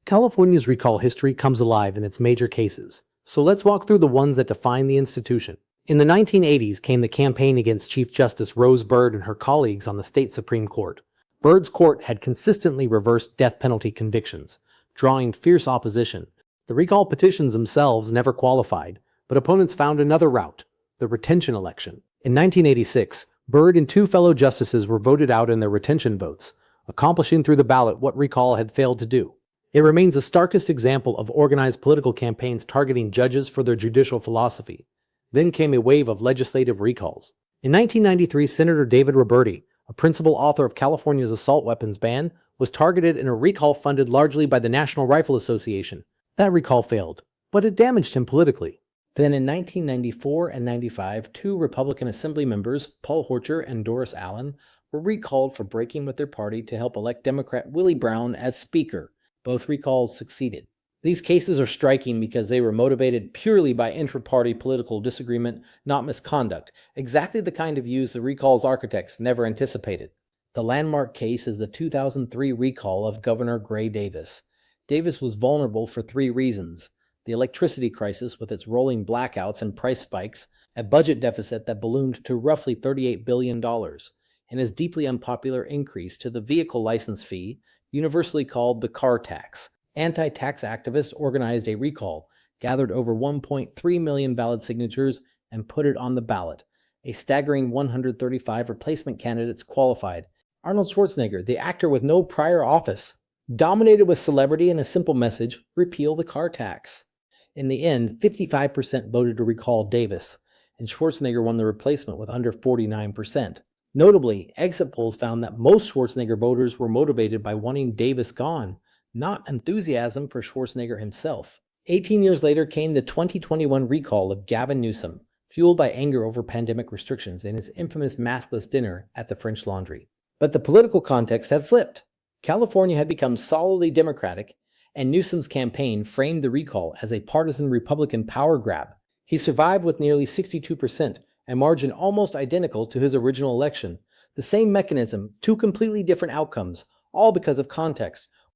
California's recall history comes alive in its major cases, so let's walk through the ones that define the institution. In the 1980s came the campaign against Chief Justice Rose Bird and her colleagues on the state Supreme Court. Bird's court had consistently reversed death penalty convictions, drawing fierce opposition. The recall petitions themselves never qualified, but opponents found another route: the retention election. In 1986, Bird and two fellow justices were voted out in their retention votes, accomplishing through the ballot what recall had failed to do. It remains the starkest example of organized political campaigns targeting judges for their judicial philosophy. Then came a wave of legislative recalls. In 1993, Senator David Roberti, a principal author of California's assault weapons ban, was targeted in a recall funded largely by the National Rifle Association. That recall failed, but it damaged him politically. Then in 1994 and 95, two Republican Assembly members, Paul Horcher and Doris Allen, were recalled for breaking with their party to help elect Democrat Willie Brown as Speaker. Both recalls succeeded. These cases are striking because they were motivated purely by intra-party political disagreement, not misconduct, exactly the kind of views the recall's architects never anticipated. The landmark case is the 2003 recall of Governor Gray Davis. Davis was vulnerable for three reasons: the electricity crisis with its rolling blackouts and price spikes, a budget deficit that ballooned to roughly $38 billion, and his deeply unpopular increase to the vehicle license fee, universally called the car tax. Anti-tax activists organized a recall, gathered over 1.3 million valid signatures, and put it on the ballot. A staggering 135 replacement candidates qualified. Arnold Schwarzenegger, the actor with no prior office, dominated with celebrity and a simple message: repeal the car tax. In the end, 55% voted to recall Davis, and Schwarzenegger won the replacement with under 49%. Notably, exit polls found that most Schwarzenegger voters were motivated by wanting Davis gone, not enthusiasm for Schwarzenegger himself. 18 years later came the 2021 recall of Gavin Newsom, fueled by anger over pandemic restrictions and his infamous maskless dinner at the French Laundry. But the political context had flipped. California had become solidly Democratic, and Newsom's campaign framed the recall as a partisan Republican power grab. He survived with nearly 62%, a margin almost identical to his original election. The same mechanism, two completely different outcomes, all because of context.